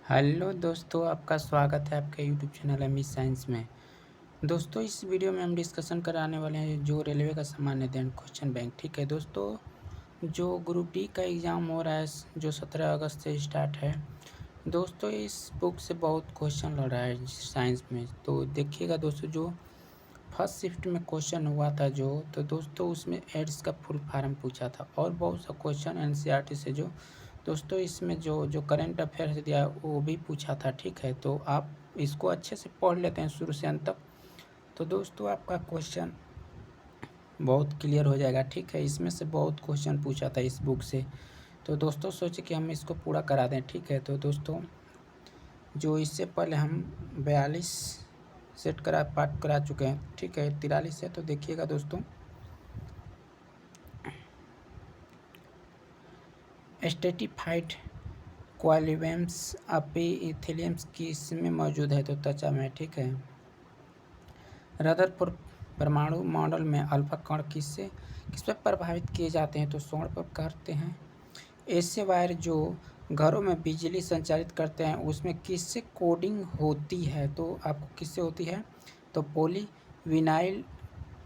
Hello दोस्तों, आपका स्वागत है आपके YouTube channel M E science में। दोस्तों, इस वीडियो में हम डिस्कशन कराने वाले हैं जो रेलवे का सामान्य अध्ययन क्वेश्चन बैंक। ठीक है दोस्तों, जो ग्रुप डी का एग्ज़ाम हो रहा है जो 17 अगस्त से स्टार्ट है। दोस्तों, इस बुक से बहुत क्वेश्चन लग रहा है साइंस में। तो देखिएगा दोस्तों, जो फर्स्ट शिफ्ट में क्वेश्चन हुआ था तो दोस्तों उसमें एड्स का फुल फॉर्म पूछा था और बहुत सा क्वेश्चन एनसीईआरटी से जो दोस्तों इसमें जो जो करंट अफेयर्स दिया है वो भी पूछा था। ठीक है, तो आप इसको अच्छे से पढ़ लेते हैं शुरू से अंत तक, तो दोस्तों आपका क्वेश्चन बहुत क्लियर हो जाएगा। ठीक है, इसमें से बहुत क्वेश्चन पूछा था इस बुक से, तो दोस्तों सोचे कि हम इसको पूरा करा दें। ठीक है, तो दोस्तों जो इससे पहले हम 42 सेट करा पार्ट करा चुके हैं। ठीक है, 43 है। तो देखिएगा दोस्तों, स्ट्रेटिफाइड क्वालिवेम्स एपिथेलियम्स किसमें मौजूद है? तो त्वचा में। ठीक है, रदरफोर्ड परमाणु मॉडल में अल्फा कण किस पर प्रभावित किए जाते हैं? तो स्वर्ण पर करते हैं। ऐसे वायर जो घरों में बिजली संचालित करते हैं उसमें किससे कोडिंग होती है? तो आपको किससे होती है? तो पॉलीविनाइल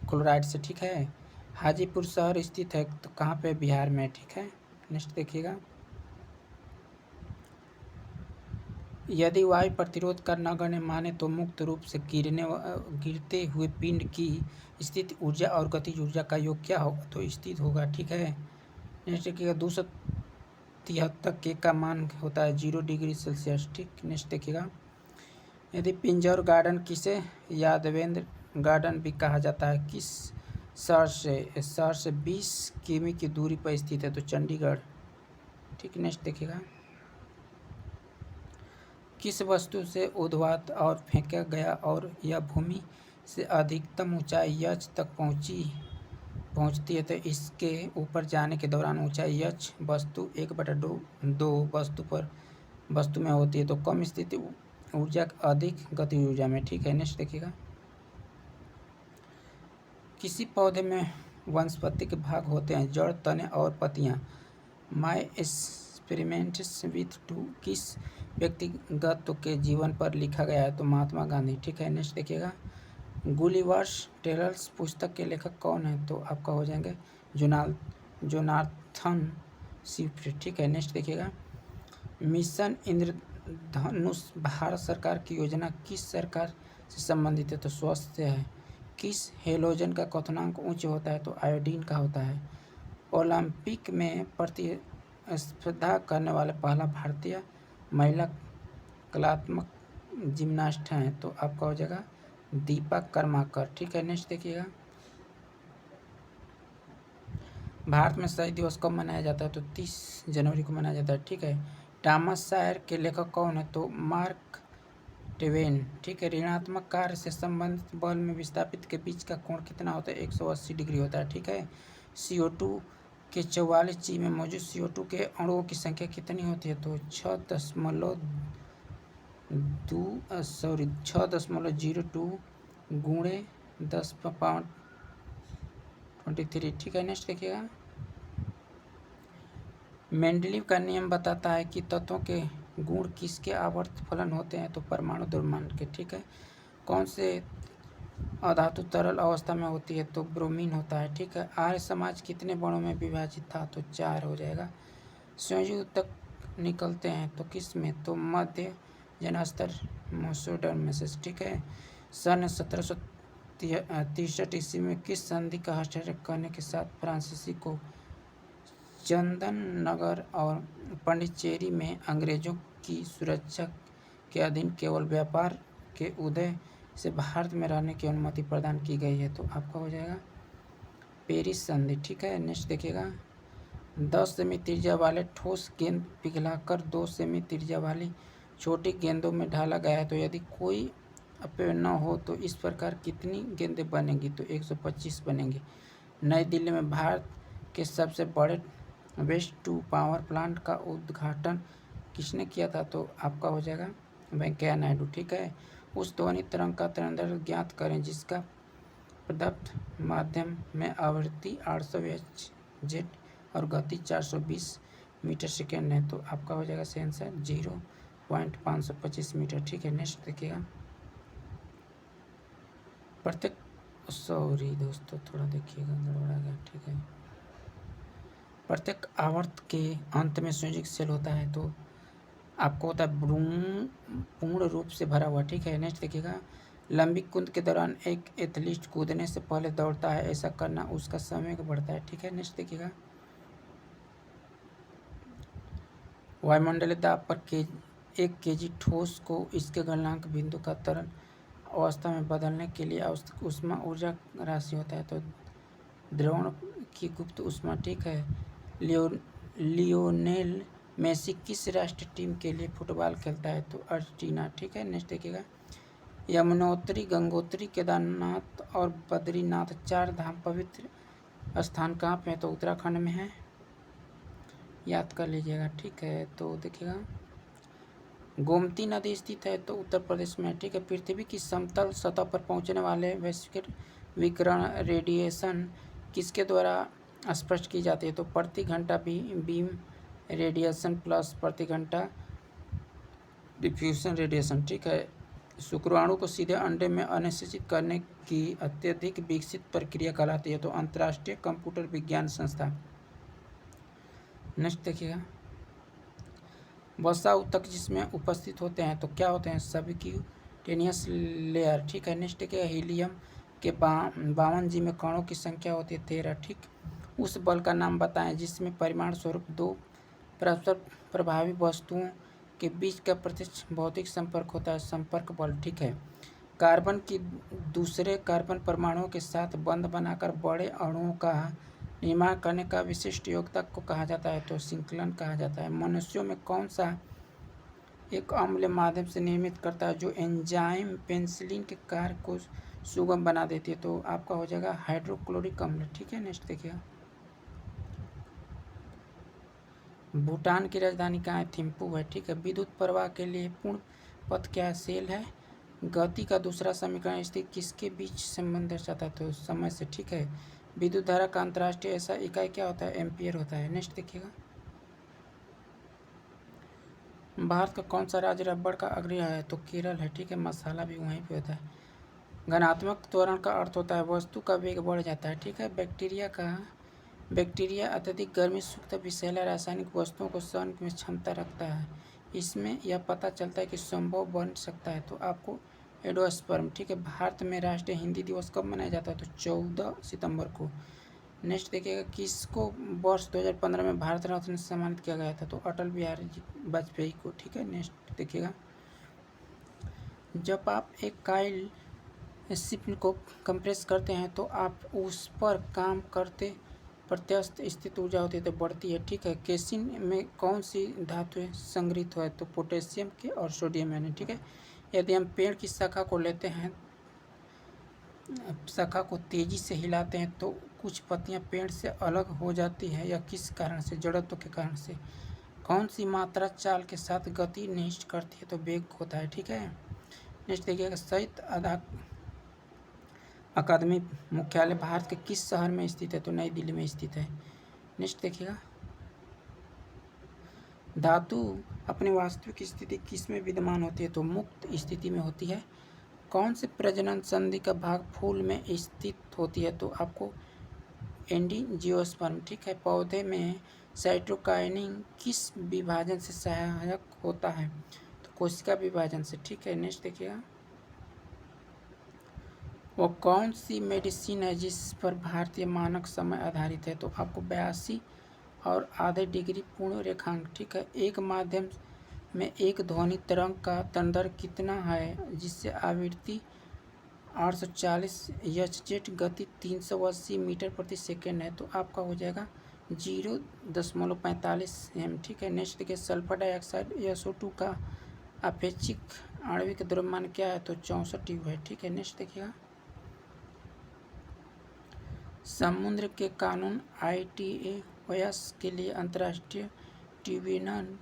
क्लोराइड से। ठीक है, हाजीपुर शहर स्थित है तो कहाँ पे? बिहार में। ठीक है, नेक्स्ट देखिएगा, यदि वायु प्रतिरोध का नगण्य माने तो मुक्त रूप से गिरते हुए पिंड की स्थिति ऊर्जा और गतिज ऊर्जा का योग क्या होगा? तो स्थित होगा। ठीक है, नेक्स्ट देखिएगा, 273 के का मान होता है 0 डिग्री सेल्सियस। ठीक, नेक्स्ट देखिएगा, यदि पिंजौर गार्डन किसे यादवेंद्र गार्डन भी कहा जाता है, किस शहर से 20 किमी की दूरी पर स्थित है? तो चंडीगढ़। ठीक, नेक्स्ट देखिएगा, किस वस्तु से उद्वात और फेंका गया और यह भूमि से अधिकतम ऊंचाई एच तक पहुंचती है? तो इसके ऊपर जाने के दौरान ऊंचाई एच वस्तु 1/2 वस्तु में होती है, तो कम स्थिति ऊर्जा अधिक गति ऊर्जा में। ठीक है, नेक्स्ट देखिएगा, किसी पौधे में वानस्पतिक भाग होते हैं जड़, तने और पत्तियां। माई एक्सपेरिमेंट्स विथ टू किस व्यक्तिगत के जीवन पर लिखा गया है? तो महात्मा गांधी। ठीक है, नेक्स्ट देखिएगा, गुलिवर्स टेलर्स पुस्तक के लेखक कौन है? तो आपका हो जाएंगे जोनाथन स्विफ्ट। ठीक है, नेक्स्ट देखिएगा, मिशन इंद्रधनुष भारत सरकार की योजना किस सरकार से संबंधित है? तो स्वास्थ्य है। किस हेलोजन का क्वथनांक उच्च होता है? तो आयोडीन का होता है। ओलंपिक में प्रतिस्पर्धा करने वाले पहला भारतीय महिला कलात्मक जिम्नास्ट हैं? तो आपका हो जाएगा दीपा कर्माकर। ठीक है, नेक्स्ट देखिएगा, भारत में शहीद दिवस कब मनाया जाता है? तो 30 जनवरी को मनाया जाता है। ठीक है, टॉमस सायर के लेखक कौन है? तो मार्क ट्वेन। ठीक है, ऋणात्मक कार्य से संबंधित बल में विस्थापित के बीच का कोण कितना होता है? 180 डिग्री होता है। ठीक है, CO2 के 44 जी में मौजूद CO2 के अणुओं की संख्या कितनी होती है? तो 6.02 गुणे 10⁻23। ठीक है, नेक्स्ट देखिएगा, मेंडलीव का नियम बताता है कि तत्वों के गुण किसके आवर्त फलन होते हैं? तो परमाणु द्रव्यमान के। ठीक है, कौन से अधातु तरल अवस्था में होती है? तो ब्रोमीन होता है। ठीक है, आर्य समाज कितने वर्णों में विभाजित था? तो 4 हो जाएगा। संयुग तक निकलते हैं तो किस में? तो मध्य जनस्तर मोसोडर्म में से। ठीक है, सन 1763 ईस्वी में किस संधि का हस्ताक्षर करने के साथ फ्रांसीसी को चंदन नगर और पांडिचेरी में अंग्रेजों की सुरक्षा के अधीन केवल व्यापार के उदय से भारत में रहने की अनुमति प्रदान की गई है? तो आपका हो जाएगा पेरिस संधि। ठीक है, नेक्स्ट देखिएगा, 10 सेमी त्रिज्या वाले ठोस गेंद पिघलाकर 2 सेमी त्रिज्या वाली छोटी गेंदों में ढाला गया है, तो यदि कोई अपव्यय न हो तो इस प्रकार कितनी गेंदें बनेंगी? तो 125 बनेंगी। नई दिल्ली में भारत के सबसे बड़े वेस्ट टू पावर प्लांट का उद्घाटन किसने किया था? तो आपका हो जाएगा वेंकैया नायडू। ठीक है, उस ध्वनि तरंग का तरंगदैर्घ्य ज्ञात करें जिसका प्रदत्त माध्यम में आवृत्ति 800 Hz और गति 420 मीटर सेकेंड है? तो आपका हो जाएगा सेंसर 0 525 मीटर, ठीक है। नेक्स्ट देखिएगा, प्रत्येक सॉरी दोस्तों थोड़ा देखिएगा गड़बड़ा गया, ठीक है। प्रत्येक आवर्त के अंत में संयोजक सेल होता है तो आपको होता है भ्रूण पूर्ण रूप से भरा हुआ, ठीक है। नेक्स्ट देखिएगा, लंबी कूद के दौरान एक एथलीट कूदने से पहले दौड़ता है, ऐसा करना उसका समय बढ़ता है, ठीक है। नेक्स्ट देखिएगा, वायुमंडलीय दाब पर 1 केजी ठोस को इसके गलनांक बिंदु का तरल अवस्था में बदलने के लिए आवश्यक ऊष्मा ऊर्जा राशि होता है तो द्रवण की गुप्त ऊष्मा, ठीक है। लियोनेल मेसी किस राष्ट्रीय टीम के लिए फुटबॉल खेलता है तो अर्जेंटीना, ठीक है। नेक्स्ट देखिएगा, यमुनोत्री, गंगोत्री, केदारनाथ और बद्रीनाथ 4 धाम पवित्र स्थान कहाँ पे है तो उत्तराखंड में है, याद कर लीजिएगा, ठीक है। तो देखिएगा, गोमती नदी स्थित है तो उत्तर प्रदेश में, ठीक है। पृथ्वी की समतल सतह पर पहुंचने वाले वैश्विक विकिरण रेडिएशन किसके द्वारा स्पष्ट की जाती है तो प्रति घंटा बीम रेडिएशन प्लस प्रति घंटा डिफ्यूजन रेडिएशन, ठीक है। शुक्राणु को सीधे अंडे में अनिषेचित करने की अत्यधिक विकसित प्रक्रिया कहलाती है तो अंतर्राष्ट्रीय कंप्यूटर विज्ञान संस्था। नेक्स्ट देखिएगा, वसा ऊतक जिसमें उपस्थित होते हैं तो क्या होते हैं सबक्यूटेनियस लेयर, ठीक है। नेक्स्ट देखिएगा, हीलियम के 52 में कणों की संख्या होती है 13, ठीक। उस बल का नाम बताएं जिसमें परिमाण स्वरूप 2 परस्पर प्रभावी वस्तुओं के बीच का प्रत्यक्ष भौतिक संपर्क होता है, संपर्क बल, ठीक है। कार्बन की दूसरे कार्बन परमाणुओं के साथ बंध बनाकर बड़े अणुओं का निर्माण करने का विशिष्ट योग्यता को कहा जाता है तो सिंक्लन कहा जाता है। मनुष्यों में कौन सा एक अम्ल माध्यम से निर्मित करता है जो एंजाइम पेनिसिलिन के कार्य को सुगम बना देती है तो आपका हो जाएगा हाइड्रोक्लोरिक अम्ल, ठीक है। नेक्स्ट देखिएगा, भूटान की राजधानी कहाँ है थिम्पू है, ठीक है। विद्युत प्रवाह के लिए पूर्ण पथ क्या सेल है। गति का दूसरा समीकरण स्थिति किसके बीच संबंध दर्शाता है तो समय से, ठीक है। विद्युत धारा का अंतर्राष्ट्रीय ऐसा इकाई क्या होता है एम्पियर होता है। नेक्स्ट देखिएगा, भारत का कौन सा राज्य रबड़ का अग्रणी है तो केरल है, ठीक है। मसाला भी वहीं पे होता है। घनात्मक त्वरण का अर्थ होता है वस्तु का वेग बढ़ जाता है, ठीक है। बैक्टीरिया अत्यधिक गर्मी सूखता विषैला रासायनिक वस्तुओं को सहन में क्षमता रखता है, इसमें यह पता चलता है कि संभव बन सकता है तो आपको एंडोस्पर्म, ठीक है। भारत में राष्ट्रीय हिंदी दिवस कब मनाया जाता है तो 14 सितंबर को। नेक्स्ट देखिएगा, किसको वर्ष 2015 में भारत रत्न से सम्मानित किया गया था तो अटल बिहारी वाजपेयी को, ठीक है। नेक्स्ट देखिएगा, जब आप एक काइल शिप को कंप्रेस करते हैं तो आप उस पर काम करते प्रत्यास्थ स्थित ऊर्जा होती है तो बढ़ती है, ठीक है। केसिन में कौन सी धातुएं संग्रहित है तो पोटेशियम के और सोडियम यानी, ठीक है। यदि हम पेड़ की शाखा को लेते हैं, शाखा को तेजी से हिलाते हैं तो कुछ पत्तियां पेड़ से अलग हो जाती हैं, यह किस कारण से जड़त्व के कारण से। कौन सी मात्रा चाल के साथ गति निश्चित करती है तो वेग होता है, ठीक है। नेक्स्ट देखिएगा, साहित्य अकादमी मुख्यालय भारत के किस शहर में स्थित है तो नई दिल्ली में स्थित है। नेक्स्ट देखिएगा, धातु अपनी वास्तविक स्थिति किस में विद्यमान होती है तो मुक्त स्थिति में होती है। कौन से प्रजनन संधि का भाग फूल में स्थित होती है तो आपको एंडोजियोस्पर्म, ठीक है। पौधे में साइटोकाइनिन किस विभाजन से सहायक होता है तो कोशिका विभाजन से, ठीक है। नेक्स्ट देखिएगा, वो कौन सी मेडिसिन है जिस पर भारतीय मानक समय आधारित है तो आपको 82 और आधे डिग्री पूर्ण रेखांक, ठीक है। एक माध्यम में एक ध्वनि तरंग का तंत्र कितना है जिससे आवृत्ति 840 Hz गति 380 मीटर प्रति सेकेंड है तो आपका हो जाएगा 0.45 m, ठीक है। नेक्स्ट देखिए, सल्फर डाइऑक्साइड SO2 का अपेक्षिक आणविक द्रव्यमान क्या है तो 64 U है, ठीक है। नेक्स्ट देखिएगा, समुद्र के कानून ITAOS के लिए अंतर्राष्ट्रीय ट्रिब्यूनल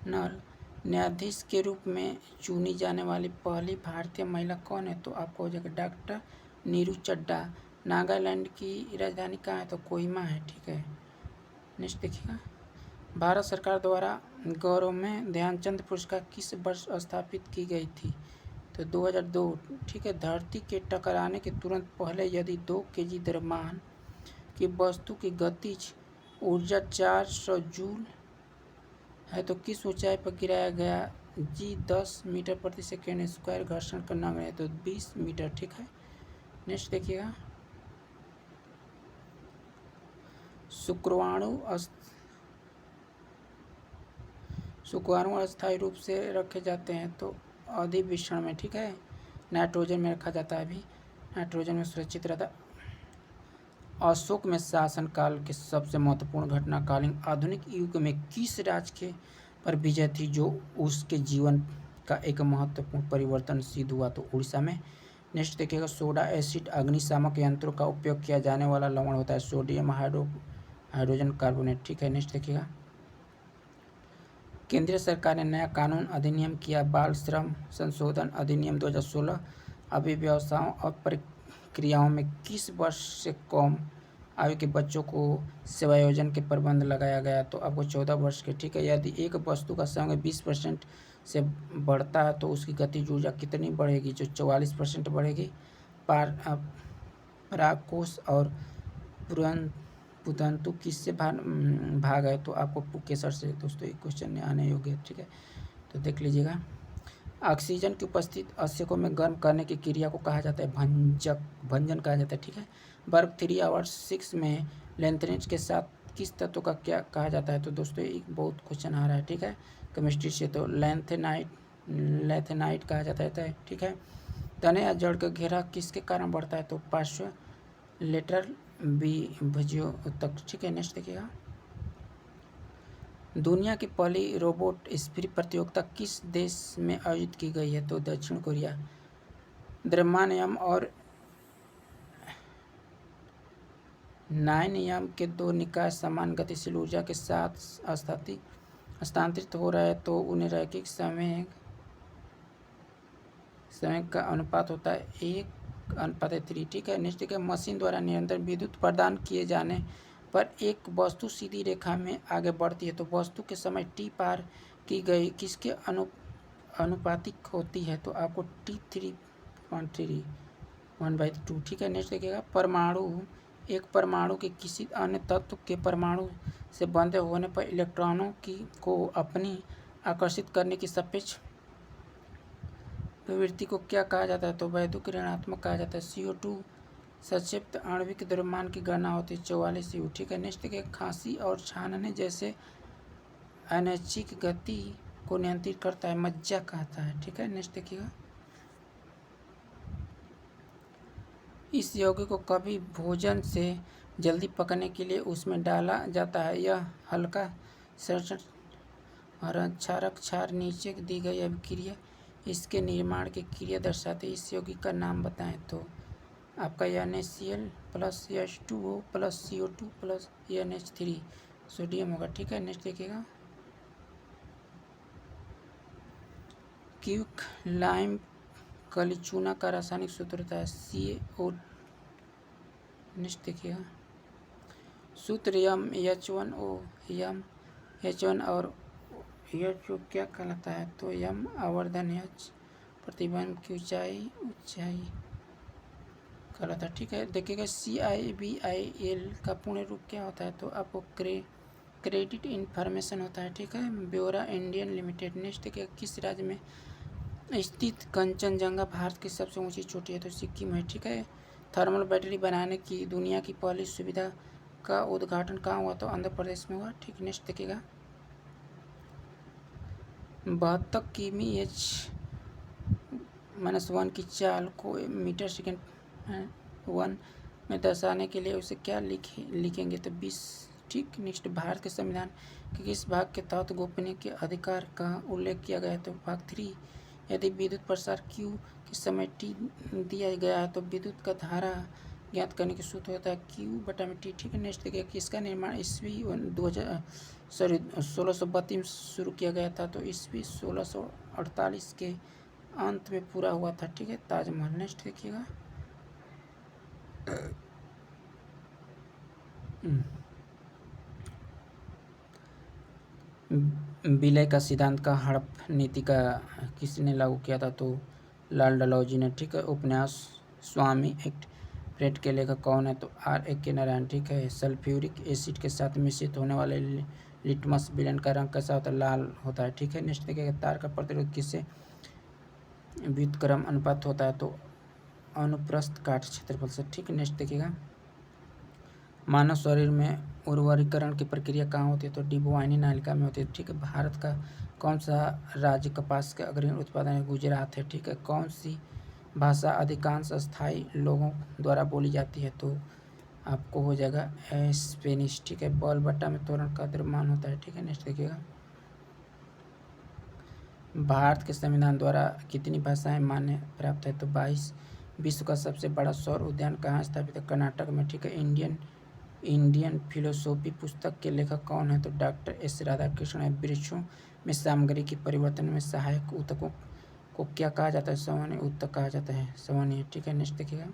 न्यायाधीश के रूप में चुनी जाने वाली पहली भारतीय महिला कौन है तो आपको हो जाएगा डॉक्टर नीरू चड्डा। नागालैंड की राजधानी कहाँ है तो कोहिमा है, ठीक है। नेक्स्ट देखिएगा, भारत सरकार द्वारा गौरवमय ध्यानचंद पुरस्कार किस वर्ष स्थापित की गई थी? तो 2002। ठीक है। धरती के टकराने के तुरंत पहले यदि 2 केजी द्रव्यमान की वस्तु की गतिज ऊर्जा 400 जूल है तो किस ऊंचाई पर गिराया गया जी 10 मीटर प्रति सेकेंड स्क्वायर घर्षण का नगण्य है तो 20 मीटर। ठीक है। नेक्स्ट देखिएगा, शुक्राणु अस्थायी रूप से रखे जाते हैं तो अधिवेशन में। ठीक है। नाइट्रोजन में रखा जाता है, अभी नाइट्रोजन में सुरक्षित रहता है। अशोक में शासनकाल के सबसे महत्वपूर्ण घटनाकालीन आधुनिक युग में किस राज्य के पर विजय थी जो उसके जीवन का एक महत्वपूर्ण परिवर्तन सिद्ध हुआ? तो उड़ीसा में। नेक्स्ट देखिएगा, सोडा एसिड अग्निशामक यंत्रों का उपयोग किया जाने वाला लवण होता है सोडियम हाइड्रोजन कार्बोनेट। ठीक है। नेक्स्ट देखिएगा, केंद्र सरकार ने नया कानून अधिनियम किया बाल श्रम संशोधन अधिनियम 2016 अभी व्यवसायों और प्रक्रियाओं में किस वर्ष से कम आयु के बच्चों को सेवायोजन के प्रबंध लगाया गया? तो आपको 14 वर्ष के। ठीक है। यदि एक वस्तु का समय 20% से बढ़ता है तो उसकी गतिज ऊर्जा कितनी बढ़ेगी? जो 44% बढ़ेगी। पराकोष और पुतंतु किससे भाग है? तो आपको पुकेसर से दोस्तों एक क्वेश्चन आने योग्य है। ठीक है। तो देख लीजिएगा, ऑक्सीजन की उपस्थित अयस्कों में गर्म करने की क्रिया को कहा जाता है भंजन कहा जाता है। ठीक है। वर्ग 3 और 6 में लैंथेनाइट के साथ किस तत्व का क्या कहा जाता है? तो दोस्तों एक बहुत क्वेश्चन आ रहा है। ठीक है, केमिस्ट्री से। तो लैंथेनाइट कहा जाता है। ठीक है। तने या जड़ का घेरा किसके कारण बढ़ता है? तो पार्श्व लेटरल विभज्य तक। ठीक है। नेक्स्ट देखिएगा, दुनिया की पहली रोबोट स्प्री प्रतियोगिता किस देश में आयोजित की गई है? तो दक्षिण कोरिया। द्रव्यमान यम और 9 यम के 2 निकाय समान गतिशील ऊर्जा के साथ हस्तांतरित हो रहे हैं तो उन्हें रैखिक संवेग का अनुपात होता है 1:3। ठीक है। नेक्स्ट देखिए, मशीन द्वारा निरंतर विद्युत प्रदान किए जाने पर एक वस्तु सीधी रेखा में आगे बढ़ती है तो वस्तु के समय टी पार की गई किसके अनुपातिक होती है? तो आपको T3.3 1/2। ठीक है। नेक्स्ट देखिएगा, एक परमाणु के किसी अन्य तत्व के परमाणु से बंधे होने पर इलेक्ट्रॉनों को अपनी आकर्षित करने की सापेक्ष प्रवृत्ति को क्या कहा जाता है? तो वैद्युत ऋणात्मक कहा जाता है। CO2 संक्षिप्त आणविक द्रव्यमान की गणना होती है 44 U। ठीक है। नेक्स्ट देखिए, खांसी और छानने जैसे अनैच्छिक गति को नियंत्रित करता है मज्जा कहता है। ठीक है। नेक्स्ट देखिएगा, इस यौगिक को कभी भोजन से जल्दी पकने के लिए उसमें डाला जाता है। यह हल्का संरक्षण और क्षार नीचे दी गई अभिक्रिया इसके निर्माण की क्रिया दर्शाते। इस यौगिक का नाम बताएं। तो आपका NaCl plus H2O plus CO2 plus NH3 sodium होगा। ठीक है। नेक्स्ट देखिएगा, क्विक लाइम कलीचूना का रासायनिक सूत्र होता है CO। नेक्स्ट देखिएगा, सूत्र H1O H1 और H2 क्या कहलाता है? तो यम आवर्धन H प्रतिबंध की ऊंचाई कहलाता है। ठीक है। देखिएगा, CIBIL का पूर्ण रूप क्या होता है? तो आपको क्रेडिट इन्फॉर्मेशन होता है। ठीक है। ब्योरा इंडियन लिमिटेड। नेक्स्ट देखिएगा, किस राज्य में स्थित कंचनजंगा भारत की सबसे ऊंची चोटी है? तो सिक्किम है। ठीक है। थर्मल बैटरी बनाने की दुनिया की पहली सुविधा का उद्घाटन कहाँ हुआ? तो आंध्र प्रदेश में हुआ। ठीक। नेक्स्ट देखिएगा, 72 किमी H-1 की चाल को मीटर सेकेंड 1 में दर्शाने के लिए उसे क्या लिखेंगे? तो 20। ठीक। नेक्स्ट, भारत के संविधान के किस भाग के तहत गोपनीय के अधिकार का उल्लेख किया गया है? तो भाग 3। यदि विद्युत प्रसार Q के समय T दिया गया है तो विद्युत का धारा ज्ञात करने के सूत्र होता है Q/T। ठीक है। नेक्स्ट देखिए, किसका निर्माण ईस्वी 1632 में शुरू किया गया था? तो ईस्वी 1648 के अंत में पूरा हुआ था। ठीक है। ताजमहल। नेक्स्ट देखिएगा, विलय का सिद्धांत का हड़प नीति का किसने लागू किया था? तो लाल डलहौजी ने, ठीक है। उपन्यास स्वामी एक्ट के लेखक कौन है? तो R. A. K. नारायण, ठीक है। सल्फ्यूरिक एसिड के साथ मिश्रित होने वाले लिटमस विलेन का रंग कैसा होता है? लाल होता है, ठीक है। नेक्स्ट देखिएगा, तार का प्रतिरोध किससे व्युत्क्रम अनुपात होता है? तो अनुप्रस्थ काट क्षेत्रफल से, ठीक है। नेक्स्ट देखिएगा, मानव शरीर में उर्वरीकरण की प्रक्रिया कहाँ होती है? तो डिंबवाहिनी नालिका में होती है, ठीक है। भारत का कौन सा राज्य कपास के अग्रणी उत्पादन है? गुजरात है, ठीक है। कौन सी भाषा अधिकांश स्थायी लोगों द्वारा बोली जाती है? तो आपको हो जाएगा स्पेनिश, ठीक है। बॉल बट्टा में तोरण का द्रव्यमान होता है, ठीक है। नेक्स्ट देखिएगा, भारत के संविधान द्वारा कितनी भाषाएं मान्य प्राप्त है? तो 22। विश्व का सबसे बड़ा सौर उद्यान कहाँ स्थापित है? कर्नाटक में, ठीक है। इंडियन फिलोसॉफी पुस्तक के लेखक कौन है? तो डॉक्टर S. राधाकृष्णन है। वृक्षों में सामग्री के परिवर्तन में सहायक ऊतकों को क्या कहा जाता है? संवहनी ऊतक कहा जाता है, संवहनी, ठीक है। नेक्स्ट देखिएगा,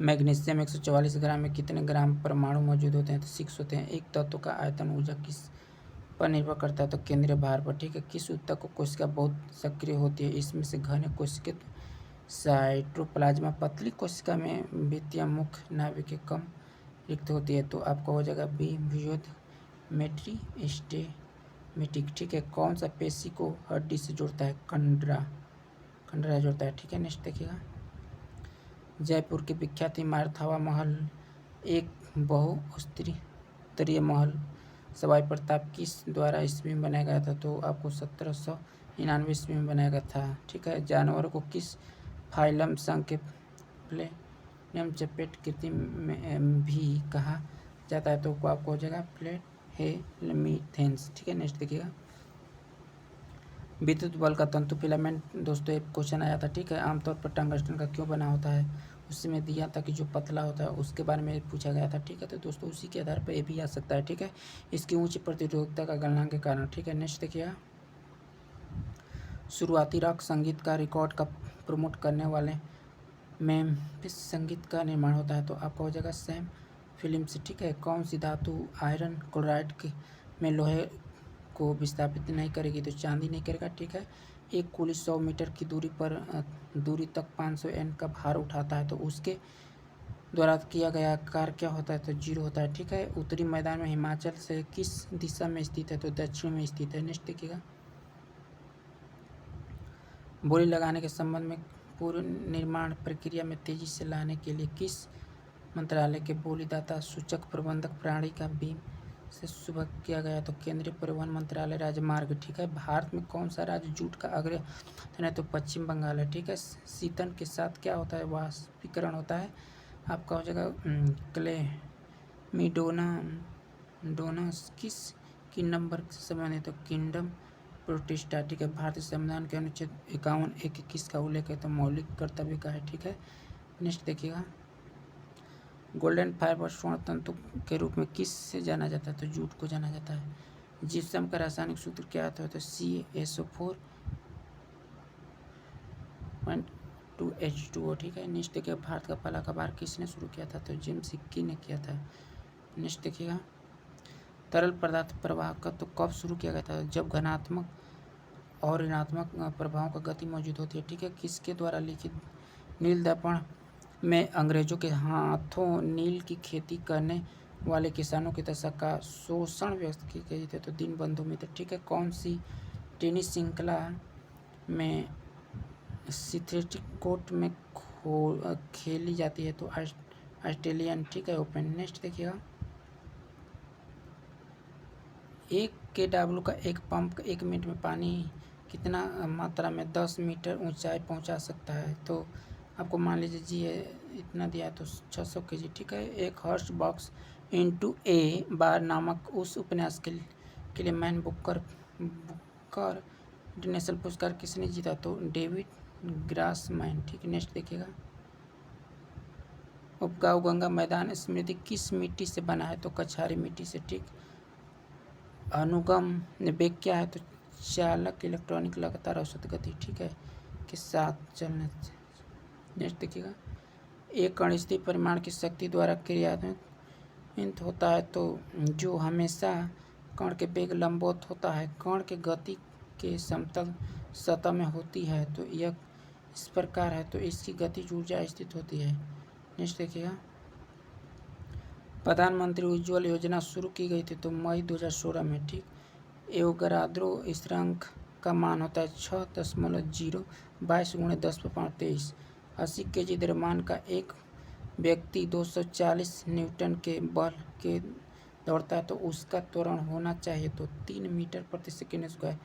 मैग्नीशियम 144 ग्राम में कितने ग्राम परमाणु मौजूद होते हैं? तो 6 होते हैं। एक तत्व का आयतन ऊर्जा किस पर निर्भर करता है? तो केंद्रीय भार पर, ठीक है। किस ऊतक को कोशिका बहुत सक्रिय होती है? इसमें से घने कोशिका साइटोप्लाज्मा, पतली कोशिका में भित्तियां मुख्य नाभिक कम रिक्त होती है। तो आपका हो जाएगा बी मेट्रिस्टेमेटिक, ठीक है। कौन सा पेशी को हड्डी से जोड़ता है? कंडरा जोड़ता है, ठीक है। नेक्स्ट देखिएगा, जयपुर की विख्यात इमारत हवा महल एक बहुस्तरीय महल सवाई प्रताप किस द्वारा ईस्वी में बनाया गया था? तो आपको 1799 ईस्वी में बनाया गया था, ठीक है। जानवरों को किस फाइलम संघ के प्लेनियम चपेट कृति में भी कहा जाता है? तो आपको हो जाएगा प्लेटहेलमिन्थेस, ठीक है। नेक्स्ट देखिएगा, विद्युत बल्ब का तंतु फिलामेंट, दोस्तों एक क्वेश्चन आया था, ठीक है। आमतौर पर टंगस्टन का क्यों बना होता है? उसमें दिया था कि जो पतला होता है उसके बारे में पूछा गया था, ठीक है। तो दोस्तों उसी के आधार पर ये भी आ सकता है, ठीक है। इसकी ऊंची प्रतिरोधकता का गणना के कारण, ठीक है। नेक्स्ट देखिएगा, शुरुआती रॉक संगीत का रिकॉर्ड का प्रमोट करने वाले मेम्फिस संगीत का निर्माण होता है? तो आपका हो जाएगा सैम फिल्म से, ठीक है। कौन सी धातु आयरन क्लोराइड में लोहे को विस्थापित नहीं करेगी? तो चांदी नहीं करेगा, ठीक है। एक कुली 100 मीटर की दूरी तक 500 N का भार उठाता है, तो उसके द्वारा किया गया कार्य क्या होता है? तो 0 होता है, ठीक है। उत्तरी मैदान में हिमाचल से किस दिशा में स्थित है? तो दक्षिण में स्थित है। नेक्स्ट देखिएगा, बोली लगाने के संबंध में पूर्व निर्माण प्रक्रिया में तेजी से लाने के लिए किस मंत्रालय के बोलीदाता सूचक प्रबंधक प्रणाली का बीम से शुभ किया गया? तो केंद्रीय परिवहन मंत्रालय, राजमार्ग, ठीक है। भारत में कौन सा राज्य जूट का अग्रणी है? तो पश्चिम बंगाल है, ठीक है। शीतन के साथ क्या होता है? वाष्पीकरण होता है। आपका हो जाएगा क्लेमिडोनास किस किंगडम वर्ग से संबंधित है? तो किंगडम प्रोटिस्टा, ठीक है। भारतीय संविधान के अनुच्छेद 51(1) किसका उल्लेख है? तो मौलिक कर्तव्य का है, ठीक है। नेक्स्ट देखिएगा, गोल्डन फाइबर स्वर्ण तंतु के रूप में किस से जाना जाता है? तो जूट को जाना जाता है। जिप्सम का रासायनिक सूत्र क्या आता है? तो CaSO4.2H2O, ठीक है। नेक्स्ट देखिए, भारत का पहला अखबार किसने शुरू किया था? तो जेम्स हिक्की ने किया था। नेक्स्ट देखिएगा, तरल पदार्थ प्रवाह का तो कब शुरू किया गया था? जब घनात्मक और ऋणात्मक प्रभावों का गति मौजूद होती है, ठीक है। किसके द्वारा लिखित नील दर्पण में अंग्रेजों के हाथों नील की खेती करने वाले किसानों की दशा का शोषण व्यक्त की गई थी? तो दीनबंधु मित्र, ठीक है। कौन सी टेनिस श्रृंखला में सिंथेटिक कोर्ट में खेली जाती है? तो ऑस्ट्रेलियन, ठीक है, ओपन। नेक्स्ट देखिएगा, एक KW का एक पंप 1 मिनट में पानी कितना मात्रा में 10 मीटर ऊंचाई पहुंचा सकता है? तो आपको मान लीजिए जी है इतना दिया है, तो 600 kg, ठीक है। एक हर्ष बॉक्स इनटू ए बार नामक उस उपन्यास के लिए मैन बुकर इंटरनेशनल पुरस्कार किसने जीता? तो डेविड ग्रासमैन, ठीक है। नेक्स्ट देखिएगा, उपगांव गंगा मैदान स्मृति किस मिट्टी से बना है? तो कछारी मिट्टी से, ठीक। अनुगम वेग क्या है? तो चालक इलेक्ट्रॉनिक लगातार औसत गति, ठीक है, के साथ चलने। नेक्स्ट देखिएगा, एक कण स्थिर परिमाण की शक्ति द्वारा क्रियान्वित होता है, तो जो हमेशा कण के वेग लंबवत होता है, कण के गति के समतल सतह में होती है तो यह इस प्रकार है, तो इसकी गतिज ऊर्जा स्थित होती है। नेक्स्ट देखिएगा, प्रधानमंत्री उज्ज्वल योजना शुरू की गई थी तो मई 2016 में, ठीक। एवोगाद्रो स्थिरांक का मान होता है 6.022 × 10⁻23। 80 kg द्रव्यमान का एक व्यक्ति 240 न्यूटन के बल के दौड़ता है तो उसका त्वरण होना चाहिए तो 3 मीटर प्रति सेकेंड स्क्वायर।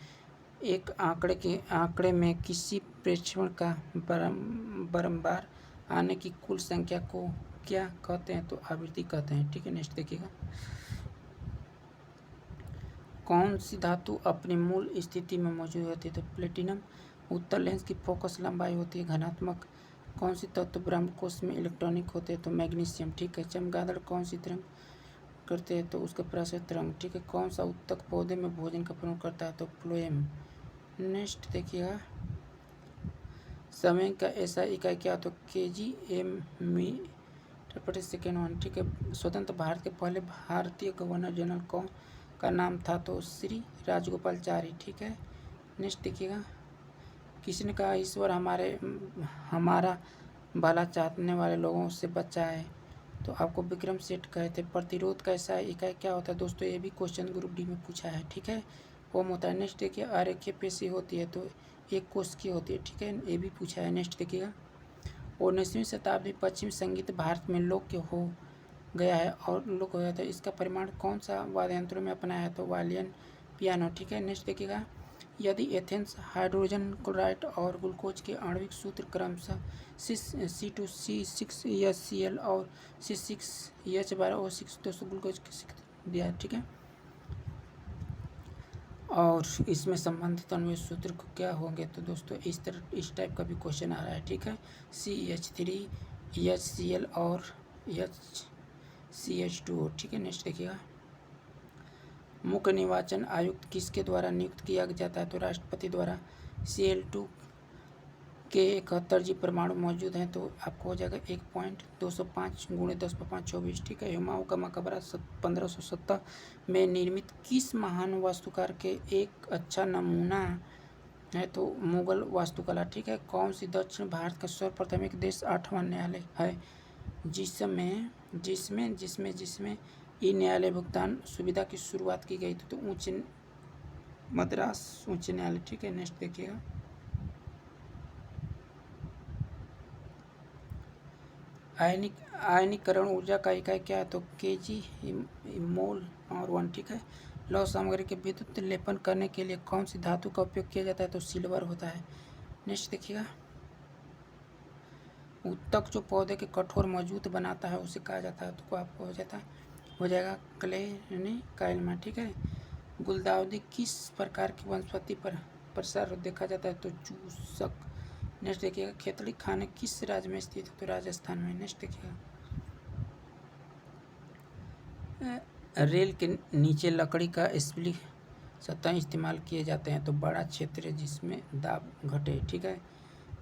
एक आंकड़े में किसी प्रेक्षण का बारंबार आने की कुल संख्या को क्या कहते हैं, तो आवृत्ति कहते हैं, ठीक है। नेक्स्ट देखिएगा, कौन सी धातु अपनी मूल स्थिति में मौजूद होती है, तो प्लेटिनम। उत्तल लेंस की फोकस लंबाई होती है घनात्मक। कौन सी तत्व ब्रह्मकोश में इलेक्ट्रॉनिक होते हैं, तो मैग्नीशियम, ठीक है। चमगादड़ कौन सी तरंग करते हैं, तो उसका प्रासर तरंग, ठीक है। कौन सा उत्तक पौधे में भोजन का प्रयोग करता है, तो फ्लोएम। नेक्स्ट देखिएगा, समय का ऐसा इकाई क्या, तो kg मीटर प्रति सेकेंड 1, ठीक है। स्वतंत्र भारत के पहले भारतीय गवर्नर जनरल कौन का नाम था, तो श्री राजगोपालाचारी, ठीक है। नेक्स्ट देखिएगा, किसने कहा ईश्वर हमारा भला चाहने वाले लोगों से बचा है, तो आपको विक्रम सेठ कहे थे। प्रतिरोध का ऐसा इकाई क्या होता है, दोस्तों ये भी क्वेश्चन ग्रुप डी में पूछा है, ठीक है। ओम होता है। नेक्स्ट देखिए, आरेखीय पेशी होती है तो एक कोष की होती है, ठीक है, ये भी पूछा है। नेक्स्ट देखिएगा, 19वीं शताब्दी पश्चिमी संगीत भारत में लोकप्रिय हो गया है और लोक हो गया था, इसका परिमाण कौन सा वाद्य यंत्रों में अपनाया है, तो वायलिन, पियानो, ठीक है। नेक्स्ट देखिएगा, यदि एथेंस हाइड्रोजन क्लोराइड और ग्लूकोज के आणविक सूत्र क्रमशः C2C6H12 और C6H12O6 200 ग्लूकोज दिया है, ठीक है। और इसमें संबंधित आणविक सूत्र को क्या होंगे, तो दोस्तों इस टाइप का भी क्वेश्चन आ रहा है, ठीक है। CH3 HCl और HCH2O, ठीक है। नेक्स्ट देखिएगा, मुख्य निर्वाचन आयुक्त किसके द्वारा नियुक्त किया जाता है, तो राष्ट्रपति द्वारा। Cl2 के 71 जीव परमाणु मौजूद हैं तो आपको हो जाएगा 1.205 × 10⁻24, ठीक है। हुमायूं का मकबरा 1570 में निर्मित किस महान वास्तुकार के एक अच्छा नमूना है, तो मुगल वास्तुकला, ठीक है। कौन सी दक्षिण भारत का सर्वप्रथम एक देश 8वां न्यायालय है जिसमें ई न्यायालय भुगतान सुविधा की शुरुआत की गई थी, तो मद्रास उच्च न्यायालय, ठीक है। नेक्स्ट देखिएगा, आयनीकरण ऊर्जा का इकाई क्या है, तो kg मोल और 1, ठीक है। लौह सामग्री के विद्युत लेपन करने के लिए कौन सी धातु का उपयोग किया जाता है, तो सिल्वर होता है। नेक्स्ट देखिएगा, उत्तक जो पौधे के कठोर मजबूत बनाता है उसे कहा जाता है, तो आपको हो जाएगा क्लेनिकाइलमा, ठीक है। गुलदाउदी किस प्रकार की वनस्पति पर प्रसार देखा जाता है, तो चूसक। नेक्स्ट देखिएगा, खेतड़ी खाने किस राज्य में स्थित है, तो राजस्थान में। नेक्स्ट देखिएगा, रेल के नीचे लकड़ी का स्प्लिट सतह इस्तेमाल किए जाते हैं, तो बड़ा क्षेत्र जिसमें दाब घटे, ठीक है।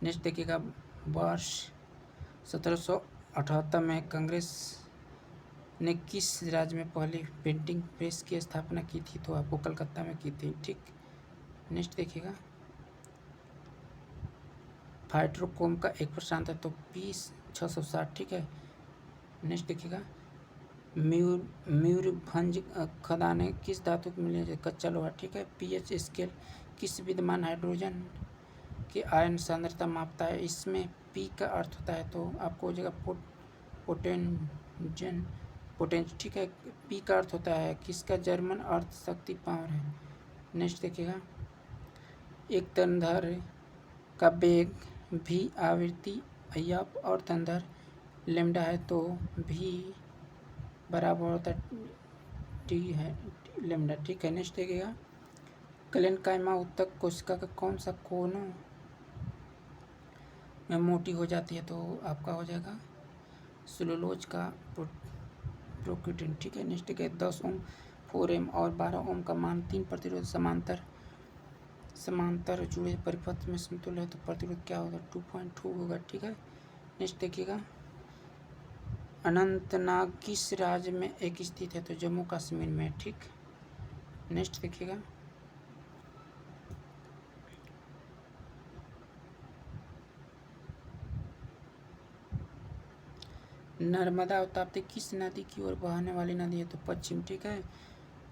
नेक्स्ट देखिएगा, वर्ष 1778 में कांग्रेस ने किस राज्य में पहली प्रिंटिंग प्रेस की स्थापना की थी, तो आपको कलकत्ता में की थी, ठीक। नेक्स्ट देखिएगा, फाइट्रोकोम का 1% है तो पीस 660, ठीक है। नेक्स्ट देखिएगा, मयूरभंज खदानें किस धातु की मिली है, कच्चा लोहा, ठीक है। pH स्केल किस विद्यमान हाइड्रोजन की आयन सांद्रता मापता है, इसमें P का अर्थ होता है, तो आपको हो जाएगा पोटेंज, ठीक है। P का अर्थ होता है किसका, जर्मन अर्थ शक्ति पावर है। नेक्स्ट देखिएगा, एक तरंगदैर्घ्य का वेग v आवृत्ति f और तरंगदैर्घ्य लैम्डा है तो v बराबर होता है t है लैम्डा, ठीक है। नेक्स्ट देखिएगा, क्लेनकाइमा उत्तक कोशिका का कौन सा कोनों में मोटी हो जाती है, तो आपका हो जाएगा सेलुलोज का प्रोक्यूटिन, ठीक है। नेक्स्ट देखिए, 10 ओम 4 एम और 12 ओम का मान 3 प्रतिरोध समांतर जुड़े परिपथ में समतुल्य है तो प्रतिरोध क्या होगा, 2.2 होगा, ठीक है। नेक्स्ट देखिएगा, अनंतनाग किस राज्य में एक स्थित है, तो जम्मू कश्मीर में, ठीक। नेक्स्ट देखिएगा, नर्मदा और ताप्ती किस नदी की ओर बहने वाली नदी है? तो पश्चिम, ठीक है।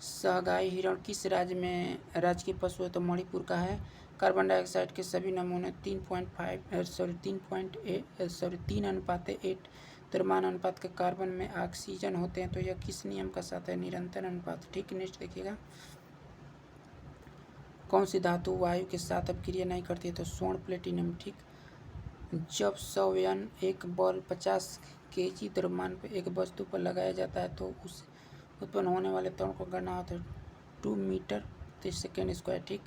सहगाई हिरण किस राज्य की पशु है? तो मणिपुर का है। कार्बन डाइऑक्साइड के सभी नमूने 3:8 द्रव्यमान अनुपात के कार्बन में ऑक्सीजन होते हैं। तो यह किस नियम का साथ है? निरंतर अनुपात, ठीक। नेक्स्ट देखिएगा, कौन सी धातु वायु के साथ अब क्रिया नहीं करती है? तो स्वर्ण प्लेटिनम, ठीक। जब संवयन एक बल 50 kg द्रव्यमान पर एक वस्तु पर लगाया जाता है तो उस उत्पन्न होने वाले त्वरण को गणना होता है 2 मीटर प्रति सेकेंड स्क्वायर, ठीक।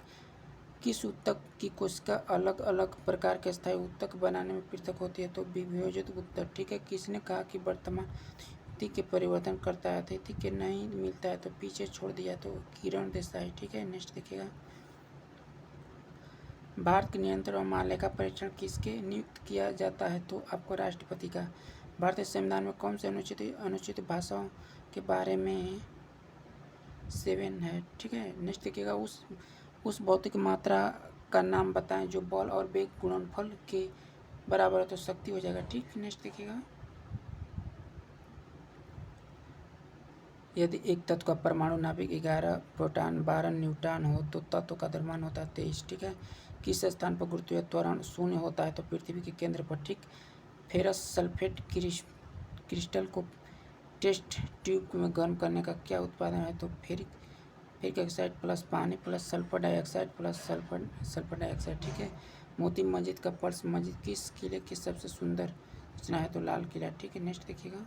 किस ऊतक की कोशिका अलग अलग प्रकार के स्थायी ऊतक बनाने में पृथक होती है? तो विभेदित ऊतक, ठीक है। किसने कहा कि वर्तमान स्थिति के परिवर्तन करता है? अतिथि के नहीं मिलता है तो पीछे छोड़ दिया? तो किरण देसाई, ठीक है। नेक्स्ट देखिएगा, भारत के नियंत्रण और महालेखा परीक्षण किसके नियुक्त किया जाता है? तो आपको राष्ट्रपति का। भारतीय संविधान में कौन से अनुचित भाषाओं के बारे में 7 है, ठीक है। नेक्स्ट देखिएगा, उस भौतिक मात्रा का नाम बताएं जो बल और वेग गुणनफल के बराबर है। तो शक्ति हो जाएगा, ठीक। नेक्स्ट देखिएगा, यदि एक तत्व का परमाणु नाभिक 11 प्रोटॉन 12 न्यूट्रॉन हो तो तत्व का द्रव्यमान होता है 23, ठीक है। किस स्थान पर गुरुत्वीय त्वरण 0 होता है? तो पृथ्वी के केंद्र पर, ठीक। फेरस सल्फेट क्रिस्टल को टेस्ट ट्यूब में गर्म करने का क्या उत्पादन है? तो फेरिक ऑक्साइड प्लस पानी plus sulphur dioxide plus sulphur dioxide, ठीक है। मोती मस्जिद का पर्स मस्जिद किस किले की सबसे सुंदर रचना है? तो लाल किला, ठीक है। नेक्स्ट देखिएगा,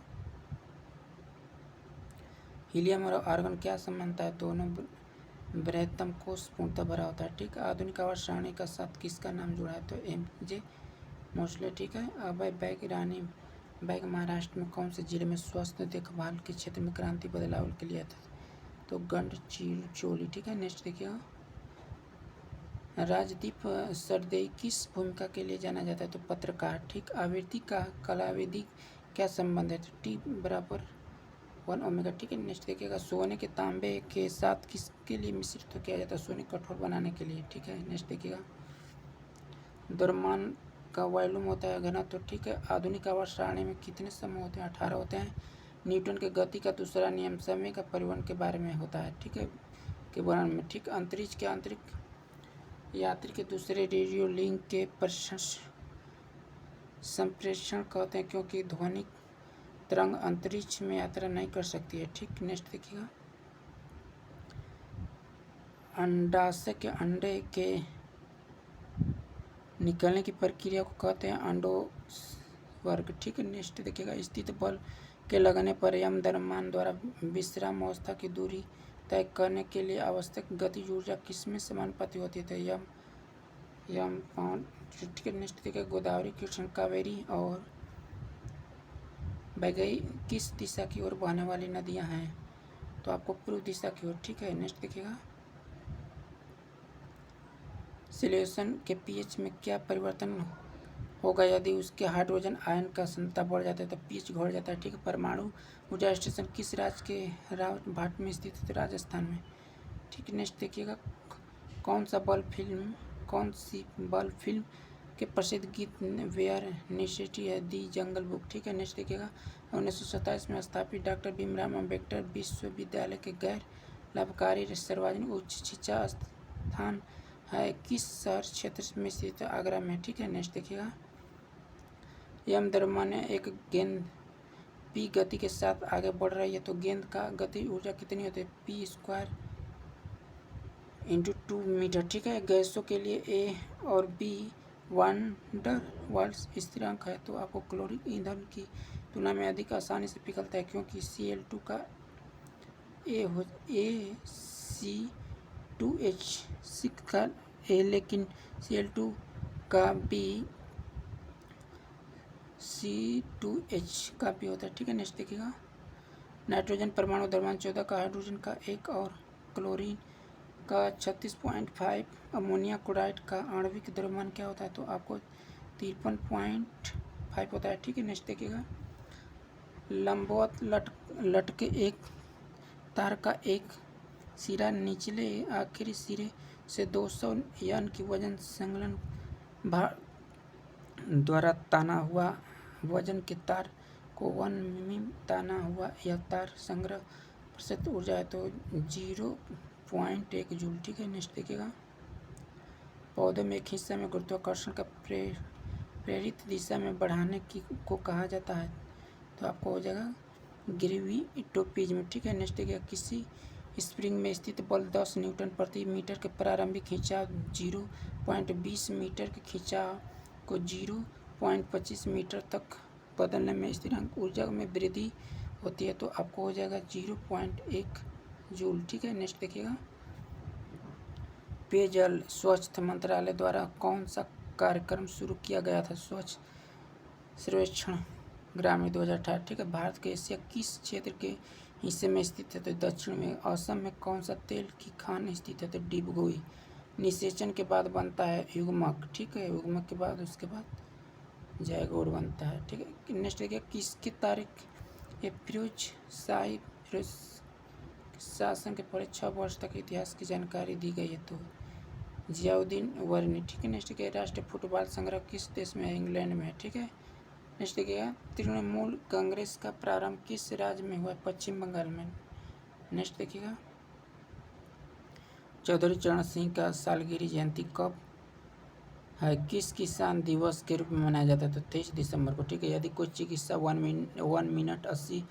हीलियम और आर्गन क्या समानता है? दोनों बृहत्तम कोष पूर्णतः भरा होता है, ठीक। आधुनिक आवास सारणी का साथ किसका नाम जुड़ा है? तो MJ मोस्ले, ठीक है। अभय बैग रानी बैग महाराष्ट्र में कौन से जिले में स्वास्थ्य देखभाल के क्षेत्र में क्रांति बदलाव के लिए था? तो गढ़चिरौली, ठीक है। नेक्स्ट देखिएगा, राजदीप सरदेई किस भूमिका के लिए जाना जाता है? तो पत्रकार, ठीक। आवृत्ति का कलावेदी क्या संबंध है? तो T=1 ओमेगा, ठीक है। नेक्स्ट देखिएगा, सोने के तांबे के साथ किसके लिए मिश्रित तो किया जाता है? सोने कठोर बनाने के लिए, ठीक है। नेक्स्ट देखिएगा, द्रव्यमान का वॉल्यूम होता है घनत्व, ठीक है। आधुनिक आवर्त सारणी में कितने समूह होते हैं? 18 होते हैं। न्यूटन के गति का दूसरा नियम समय का परिवहन के बारे में होता है, ठीक है, के वर्णन में, ठीक। अंतरिक्ष के आंतरिक यात्री के दूसरे रेडियो लिंक के संप्रेषण कहते हैं क्योंकि ध्वनिक तरंग अंतरिक्ष में यात्रा नहीं कर सकती है, ठीक। नेक्स्ट देखिएगा, अंडाशय के अंडे के निकलने की प्रक्रिया को कहते हैं अंडोत्सर्ग, ठीक है। नेक्स्ट देखिएगा, स्थित बल के लगने पर यम द्रव्यमान द्वारा विश्राम अवस्था की दूरी तय करने के लिए आवश्यक गतिज ऊर्जा किसमें समानुपाती होती है? यम पाउंड, ठीक है। नेक्स्ट देखिएगा, गोदावरी कृष्ण कावेरी और वैगई किस दिशा की ओर बहने वाली नदियां हैं? तो आपको पूर्व दिशा की ओर, ठीक है। नेक्स्ट देखिएगा, सॉल्यूशन के pH में क्या परिवर्तन होगा यदि उसके हाइड्रोजन आयन का सांद्रता बढ़ जाता है? तो pH घट जाता है, ठीक है। परमाणु ऊर्जा स्टेशन किस राज्य के रावतभाट में स्थित है? तो राजस्थान में, ठीक। नेक्स्ट देखिएगा, कौन सी बल फिल्म के प्रसिद्ध गीत वेयर नेसेसिटी है दी जंगल बुक, ठीक है। नेक्स्ट देखिएगा, 1927 में स्थापित डॉक्टर भीमराव अम्बेडकर विश्वविद्यालय के गैर लाभकारी सार्वजनिक उच्च शिक्षा संस्थान है किस शहर क्षेत्र में स्थित है? आगरा में, ठीक है। नेक्स्ट देखिएगा, यम द्रव्यमान एक गेंद P गति के साथ आगे बढ़ रही है तो गेंद का गति ऊर्जा कितनी होती है? P² × 2 मीटर, ठीक है। गैसों के लिए A और B वान डर वाल्स स्थिरांक है तो आपको क्लोरीन ईंधन की तुलना में अधिक आसानी से पिघलता है क्योंकि Cl2 का AC2H6 का A लेकिन Cl2 का B C2H का भी होता है, ठीक है। नेक्स्ट देखिएगा, नाइट्रोजन परमाणु द्रव्यमान 14 का, हाइड्रोजन का 1 और क्लोरीन का 36.5, अमोनिया क्लोराइड का आणविक द्रव्यमान क्या होता है? तो आपको 53.5 होता है, ठीक है। नेक्स्ट देखिएगा, लंबवत लटके एक तार का एक सिरा निचले आखिरी सिरे से 200 यान की वजन संलग्न भार द्वारा ताना हुआ वजन के तार को 1 मिमी ताना हुआ यह तार संग्रह प्रतिशत ऊर्जा है तो 0.1 जूल। ठीक है, नेक्स्ट देखिएगा। पौधे में एक हिस्सा में गुरुत्वाकर्षण का प्रेरित दिशा में बढ़ाने की को कहा जाता है, तो आपको हो जाएगा ग्रेविटोपिज्म। ठीक है, नेक्स्ट देखिएगा। किसी स्प्रिंग में स्थित बल 10 न्यूटन प्रति मीटर के प्रारंभिक खिंचाव 0.20 मीटर के खिंचाव को 0.25 मीटर तक बदलने में स्थिरांक ऊर्जा में वृद्धि होती है, तो आपको हो जाएगा 0.1 जूल। ठीक है, नेक्स्ट देखिएगा। पेयजल स्वच्छता मंत्रालय द्वारा कौन सा कार्यक्रम शुरू किया गया था? स्वच्छ सर्वेक्षण ग्रामीण 2018। ठीक है, भारत के एशिया किस क्षेत्र के हिस्से में स्थित है? तो दक्षिण में। असम में कौन सा तेल की खान स्थित है? तो डिबगोई। निषेचन के बाद बनता है युग्मक। ठीक है, युग्मक के बाद उसके बाद जायगोड बनता है। ठीक है, नेक्स्ट देखिए। किसकी तारीख फिरोज शाही शासन के पहले 6 वर्ष तक इतिहास की जानकारी दी गई है? तो जियाउद्दीन वर्नी। ठीक है, नेक्स्ट देखिए। राष्ट्रीय फुटबॉल संग्रह किस देश में है? इंग्लैंड में है। ठीक है, नेक्स्ट देखिएगा। तृणमूल कांग्रेस का प्रारंभ किस राज्य में हुआ? पश्चिम बंगाल में। नेक्स्ट देखिएगा। चौधरी चरण सिंह का सालगिरह जयंती कब है? किस किसान दिवस के रूप में मनाया जाता है? तो 23 दिसंबर को। ठीक है, यदि कोई चिकित्सा 1 मिनट 80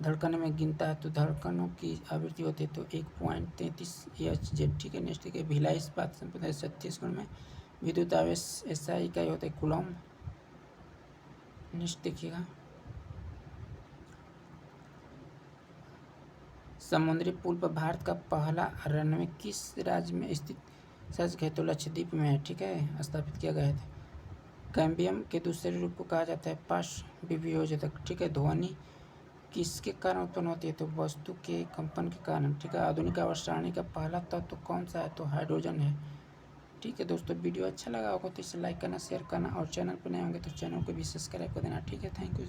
धड़कनों में गिनता है तो धड़कनों की आवृत्ति होती है तो 1.33 Hz। ठीक है, नेक्स्ट देखिए। भिलाई इस्पात संपदा छत्तीसगढ़ में विद्युत आवेश SI इकाई होता है कूलम। नेक्स्ट देखिएगा। समुद्री पुल पर भारत का पहला रनवे किस राज्य में स्थित सच है? तो लक्षद्वीप में है। ठीक है, स्थापित किया गया था। कैम्बियम के दूसरे रूप को कहा जाता है पार्श्व विभेदक। ठीक है, ध्वनि किसके कारण उत्पन्न होती है? तो वस्तु के कंपन के कारण। ठीक है, आधुनिक आवर्त सारणी का पहला तत्व कौन सा है? तो हाइड्रोजन है। ठीक है दोस्तों, वीडियो अच्छा लगा होगा तो इसे लाइक करना, शेयर करना और चैनल पर नए होंगे तो चैनल को भी सब्सक्राइब कर देना। ठीक है, थैंक यू।